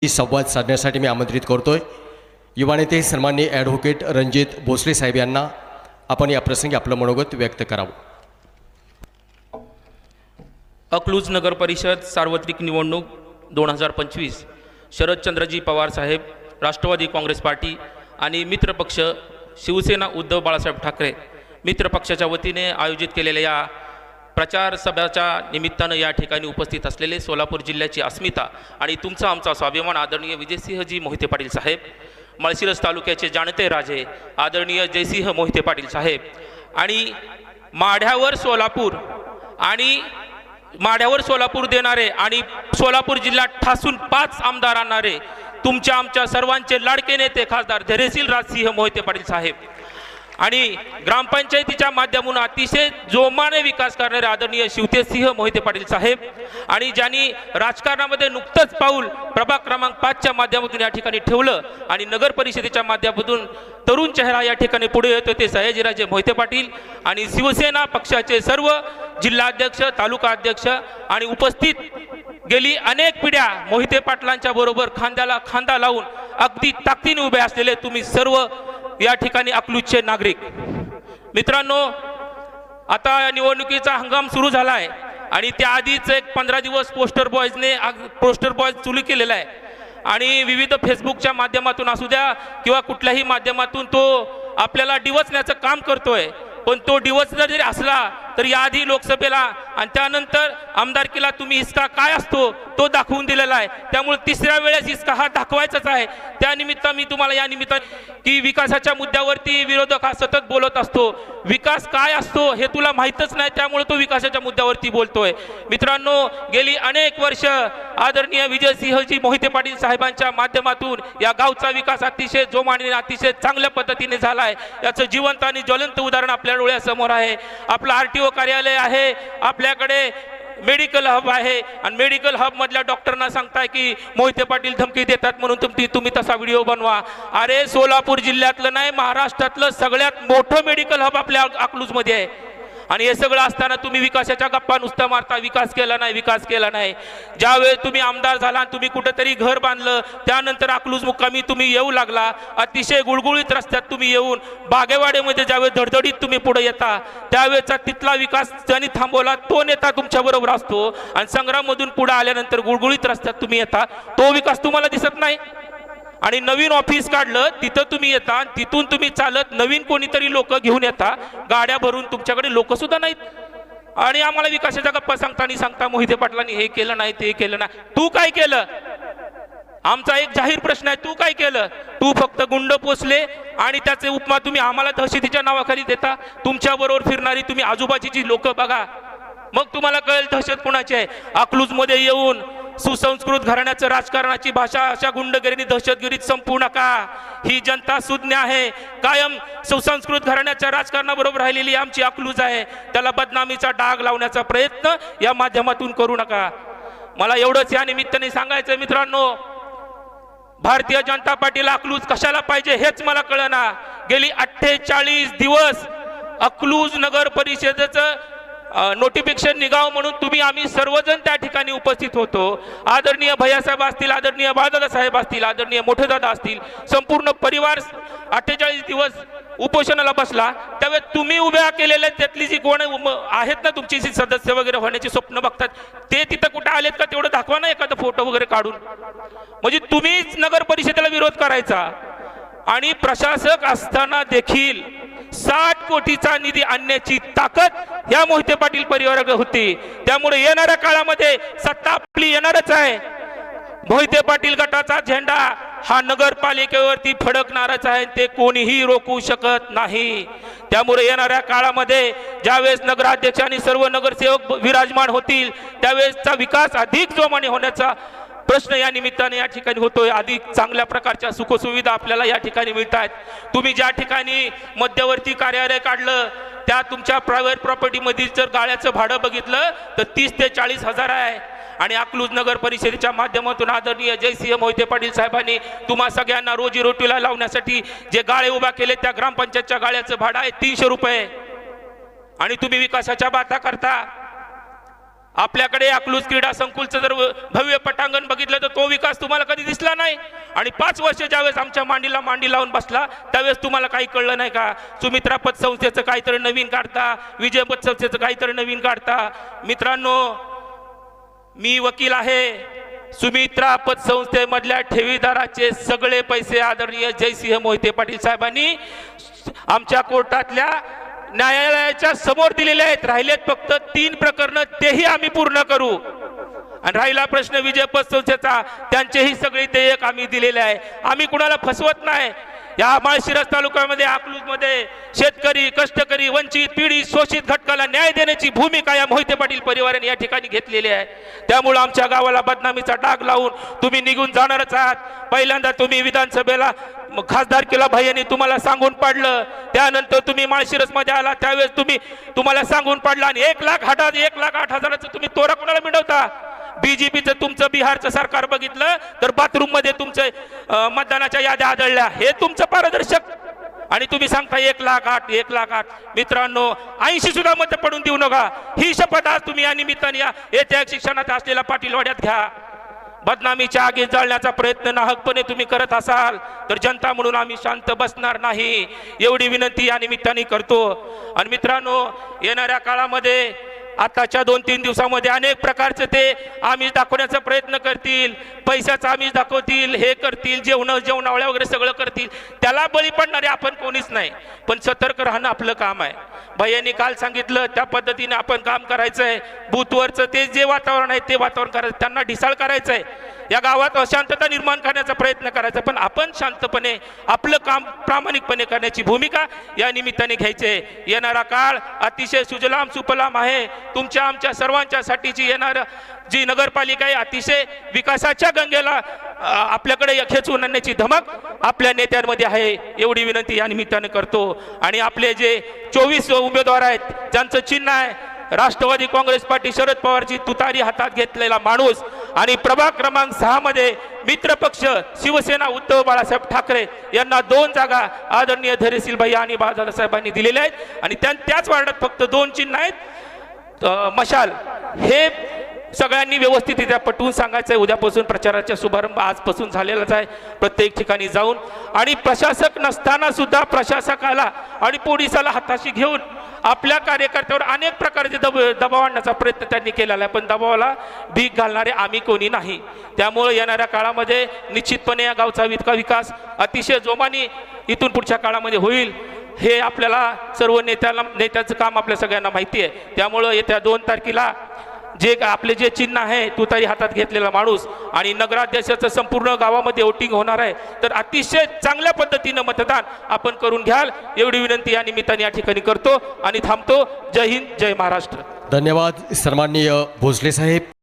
संवाद साधण्यासाठी मी आमंत्रित करतोय युवा नेते सन्माननीय ॲडव्होकेट रणजित भोसले साहेब यांना आपण या प्रसंगी आपलं मनोगत व्यक्त करावं. अकलूज नगर परिषद सार्वत्रिक निवडणूक 2025 शरदचंद्रजी पवार साहेब, राष्ट्रवादी काँग्रेस पार्टी आणि मित्रपक्ष शिवसेना उद्धव बाळासाहेब ठाकरे मित्रपक्षाच्या वतीने आयोजित केलेल्या या प्रचार सभाच्या निमित्तानं या ठिकाणी उपस्थित असलेले सोलापूर जिल्ह्याची अस्मिता आणि तुमचा आमचा स्वाभिमान आदरणीय विजयसिंहजी मोहिते पाटील साहेब, माळशिरस तालुक्याचे जाणते राजे आदरणीय जयसिंह मोहिते पाटील साहेब आणि माढ्यावर सोलापूर देणारे आणि सोलापूर जिल्ह्यात ठासून 5 आमदार आणणारे तुमच्या आमच्या सर्वांचे लाडके नेते खासदार धैर्यशील राजसिंह मोहिते पाटील साहेब आणि ग्रामपंचायतीच्या माध्यमातून अतिशय जोमाने विकास करणारे आदरणीय शिवतेजसिंह मोहिते पाटील साहेब आणि ज्यांनी राजकारणामध्ये नुकतंच पाऊल प्रभाग क्रमांक 5च्या माध्यमातून या ठिकाणी ठेवलं आणि नगर परिषदेच्या माध्यमातून तरुण चेहरा या ठिकाणी पुढे येतो ते सयाजीराजे मोहिते पाटील आणि शिवसेना पक्षाचे सर्व जिल्हाध्यक्ष, तालुका अध्यक्ष आणि उपस्थित गेली अनेक पिढ्या मोहिते पाटलांच्या बरोबर खांद्याला खांदा लावून अगदी ताकदीने उभे असलेले तुम्ही सर्व या ठिकाणी अकलूजचे नागरिक मित्रांनो, आता निवडणुकीचा हंगाम सुरू झाला आहे आणि त्याआधीच एक 15 दिवस पोस्टर बॉयज सुरू केलेला आहे आणि विविध फेसबुकच्या माध्यमातून असू द्या किंवा कुठल्याही माध्यमातून तो आपल्याला डिवचण्याचं काम करतोय. पण तो डिवच जरी असला तर याआधी लोकसभेला आणि त्यानंतर आमदारकीला तुम्ही हिसका काय असतो तो दाखवून दिलेला आहे. त्यामुळे तिसऱ्या वेळेस हिसका हा दाखवायचाच आहे. त्यानिमित्त मी तुम्हाला या निमित्ताने की विकासाच्या मुद्द्यावरती विरोधक हा सतत बोलत असतो. विकास काय असतो हे तुला माहीतच नाही, त्यामुळे तो विकासाच्या मुद्द्यावरती बोलतोय. मित्रांनो, गेली अनेक वर्ष आदरणीय विजयसिंहजी मोहिते पाटील साहेबांच्या माध्यमातून या गावचा विकास अतिशय जोमाने अतिशय चांगल्या पद्धतीने झाला आहे. याचं जिवंत आणि ज्वलंत उदाहरण आपल्या डोळ्यासमोर आहे. आपलं RTO कार्यालय आहे, आपल्याकडे मेडिकल हब आहे आणि मेडिकल हब मधल्या डॉक्टरांना सांगताय की मोहिते पाटील धमकी देतात म्हणून तुम्ही तसा व्हिडिओ बनवा. अरे, सोलापूर जिल्ह्यातलं नाही, महाराष्ट्रातलं सगळ्यात मोठं मेडिकल हब आपल्या अकलूजमध्ये आहे आणि हे सगळं असताना तुम्ही विकासाच्या गप्पा नुसतं मारता. विकास केला नाही. ज्यावेळेस तुम्ही आमदार झाला आणि तुम्ही कुठेतरी घर बांधलं, त्यानंतर अकलूज मुक्कामी तुम्ही येऊ लागला. अतिशय गुळगुळीत रस्त्यात तुम्ही येऊन बागेवाडीमध्ये ज्यावेळेस धडधडीत तुम्ही पुढे येता त्यावेळेचा तिथला विकास ज्यांनी थांबवला तो नेता तुमच्या बरोबर असतो आणि संग्राममधून पुढे आल्यानंतर गुळगुळीत रस्त्यात तुम्ही येता, तो विकास तुम्हाला दिसत नाही. आणि नवीन ऑफिस काढलं तिथं तुम्ही येता, तिथून तुम्ही चालत नवीन कोणीतरी लोक घेऊन येता, गाड्या भरून तुमच्याकडे लोक सुद्धा नाहीत आणि आम्हाला विकासाच्या गप्पा सांगता मोहिते पाटलांनी हे केलं नाही ते केलं नाही. तू काय केलं? आमचा एक जाहीर प्रश्न आहे, तू काय केलं? तू फक्त गुंड पोचले आणि त्याचे उपमा तुम्ही आम्हाला दहशतीच्या नावाखाली देता. तुमच्या बरोबर फिरणारी तुम्ही आजूबाजूची लोक बघा, मग तुम्हाला कळेल दहशत कोणाची आहे. अकलूज मध्ये येऊन सुसंस्कृत घराण्याचं राजकारणाची भाषा अशा गुंडगिरी दहशतगिरीत संपू नका. ही जनता सुज्ञ आहे. कायम सुसंस्कृत घराण्याच्या राजकारणाबरोबर राहिलेली आमची अकलूज आहे. त्याला बदनामीचा डाग लावण्याचा प्रयत्न या माध्यमातून करू नका. मला एवढंच या निमित्ताने सांगायचं मित्रांनो, भारतीय जनता पार्टीला अकलूज कशाला पाहिजे हेच मला कळना. गेली 48 दिवस अकलूज नगर परिषदेचं नोटिफिकेशन निघावं म्हणून आम्ही सर्वजण त्या ठिकाणी उपस्थित होतो. आदरणीय भैयासाहेब असतील, आदरणीय बाळदादा साहेब असतील, आदरणीय मोठेदादा असतील, संपूर्ण परिवार 48 दिवस उपोषणाला बसला. त्यावेळेस तुम्ही उभ्या केलेल्या त्यातली जी कोण आहेत ना तुमची सदस्य वगैरे होण्याची स्वप्न बघतात ते तिथं कुठे आलेत का तेवढं दाखवा ना एखादा फोटो वगैरे काढून. म्हणजे तुम्हीच नगर परिषदेला विरोध करायचा आणि प्रशासक असताना देखील 60 कोटीचा निधी आणण्याची ताकद या मोहिते पाटील परिवाराकडे होती. त्यामुळे येणाऱ्या काळामध्ये सत्ता आपली येणारच आहे. मोहिते पाटील गटाचा झेंडा हा नगरपालिकेवरती फडकणारच आहे, ते कोणीही रोखू शकत नाही. त्यामुळे येणाऱ्या काळामध्ये ज्यावेळेस नगराध्यक्ष आणि सर्व नगरसेवक विराजमान होतील त्यावेळेसचा विकास अधिक जोमाने होण्याचा प्रश्न या निमित्ताने या ठिकाणी होतोय. अधिक चांगल्या प्रकारच्या सुखसुविधा आपल्याला या ठिकाणी मिळत आहेत. तुम्ही ज्या ठिकाणी मध्यवर्ती कार्यालय काढलं त्या तुमच्या प्रायव्हेट प्रॉपर्टीमधील जर गाळ्याचं भाडं बघितलं तर 30 ते 40 हजार आहे आणि अकलूज नगर परिषदेच्या माध्यमातून आदरणीय जयसिंह मोहिते पाटील साहेबांनी तुम्हा सगळ्यांना रोजीरोटीला लावण्यासाठी जे गाळे उभा केले त्या ग्रामपंचायतच्या गाळ्याचं भाडं आहे 300 रुपये आणि तुम्ही विकासाच्या बाता करता. आपल्याकडे अकलूज क्रीडा संकुलचं जर भव्य पटांगण बघितलं तर तो विकास तुम्हाला कधी दिसला नाही. आणि 5 वर्ष ज्यावेळेस आमच्या मांडीला मांडी लावून बसला त्यावेळेस तुम्हाला काही कळलं नाही का? सुमित्रा पतसंस्थेचं काहीतरी नवीन काढता, विजय पतसंस्थेचं काहीतरी नवीन काढता. मित्रांनो, मी वकील आहे. सुमित्रा पतसंस्थेमधल्या ठेवीदाराचे सगळे पैसे आदरणीय जयसिंह मोहिते पाटील साहेबांनी आमच्या कोर्टातल्या न्यायालयाच्या समोर दिलेले आहेत. राहिलेत फक्त 3 प्रकरणं, तेही आम्ही पूर्ण करू. आणि राहिला प्रश्न विजय पतसंस्थेचा, त्यांचेही सगळे देयक आम्ही दिलेले आहे. आम्ही कुणाला फसवत नाही. या माळशिरस तालुक्यामध्ये अकलूजमध्ये शेतकरी, कष्टकरी, वंचित, पीडित, शोषित घटकाला न्याय देण्याची भूमिका या मोहिते पाटील परिवाराने या ठिकाणी घेतलेली आहे. त्यामुळे आमच्या गावाला बदनामीचा डाग लावून तुम्ही निघून जाणारच आहात. पहिल्यांदा तुम्ही विधानसभेला खासदारकीला भैयानी तुम्हाला सांगून पाडलं, त्यानंतर तुम्ही माळशिरसमध्ये आला त्यावेळेस तुम्हाला सांगून पाडलं आणि 1,08,000 तुम्ही तोरा कोणाला मिळवता? बीजेपीचं तुमचं बिहारचं सरकार बघितलं तर बाथरूम मध्ये तुमचं मतदानाच्या याद्या आढळल्या. हे तुमचं पारदर्शक. आणि तुम्ही सांगता 1,08,000 1,08,000. मित्रांनो, 80 सुद्धा मत पडून देऊ नका. ही शपथ आज तुम्ही या निमित्ताने येत्या शिक्षणात असलेल्या पाटीलवाड्यात घ्या. बदनामीच्या आगीत जाळण्याचा प्रयत्न नाहकपणे तुम्ही करत असाल तर जनता म्हणून आम्ही शांत बसणार नाही, एवढी विनंती या निमित्ताने करतो. आणि मित्रांनो, येणाऱ्या काळामध्ये आताच्या 2-3 दिवसामध्ये अनेक प्रकारचे ते आमिष दाखवण्याचा प्रयत्न करतील, पैशाचा आमिष दाखवतील, हे करतील, जेवणावळ्या वगैरे सगळं करतील. त्याला बळी पडणारे आपण कोणीच नाही. पण सतर्क राहणं आपलं काम आहे. भैयानी काल सांगितलं त्या पद्धतीने आपण काम करायचं आहे. बूथवरचं ते जे वातावरण आहे ते वातावरण करायचं, त्यांना ढिसाळ करायचं आहे. या गावात अशांतता निर्माण करण्याचा प्रयत्न करायचा. पण आपण शांतपणे आपलं काम प्रामाणिकपणे करण्याची भूमिका या निमित्ताने घ्यायची आहे. येणारा काळ अतिशय सुजलाम सुफलाम आहे. तुमच्या आमच्या सर्वांच्यासाठीची येणार जी नगरपालिका आहे अतिशय विकासाच्या गंगेला आपल्याकडे खेचून आणण्याची धमक आपल्या नेत्यांमध्ये आहे, एवढी विनंती या निमित्ताने करतो. आणि आपले जे 24 उमेदवार आहेत ज्यांचं चिन्ह आहे राष्ट्रवादी काँग्रेस पार्टी शरद पवारची तुतारी हातात घेतलेला माणूस आणि प्रभाग क्रमांक 6 मध्ये मित्र पक्ष शिवसेना उद्धव बाळासाहेब ठाकरे यांना 2 जागा आदरणीय धैर्यशील भैया आणि बाळासाहेब साहेबांनी दिलेल्या आहेत. आणि त्याच वार्डात फक्त 2 चिन्ह आहेत. मशाल हे सगळ्यांनी व्यवस्थितरित्या पटवून सांगायचं आहे. उद्यापासून प्रचाराचा शुभारंभ आजपासून झालेलाच आहे. प्रत्येक ठिकाणी जाऊन आणि प्रशासक नसताना सुद्धा प्रशासकाला आणि पोलिसाला हाताशी घेऊन आपल्या कार्यकर्त्यावर अनेक प्रकारचे दबाव आणण्याचा प्रयत्न त्यांनी केलेला आहे. पण दबावाला भीक घालणारे आम्ही कोणी नाही. त्यामुळे येणाऱ्या काळामध्ये निश्चितपणे या गावचा विकास अतिशय जोमाने इथून पुढच्या काळामध्ये होईल. हे आपल्याला सर्व नेत्याचं काम आपल्या सगळ्यांना माहिती आहे. त्यामुळं येत्या 2 तारखेला जे आपले जे चिन्ह आहे तुतारी हातात घेतलेला माणूस आणि नगराध्यक्षाचं संपूर्ण गावामध्ये वोटिंग होणार आहे, तर अतिशय चांगल्या पद्धतीनं मतदान आपण करून घ्याल, एवढी विनंती या निमित्ताने या ठिकाणी करतो आणि थांबतो. जय हिंद, जय महाराष्ट्र. धन्यवाद सन्माननीय भोसले साहेब.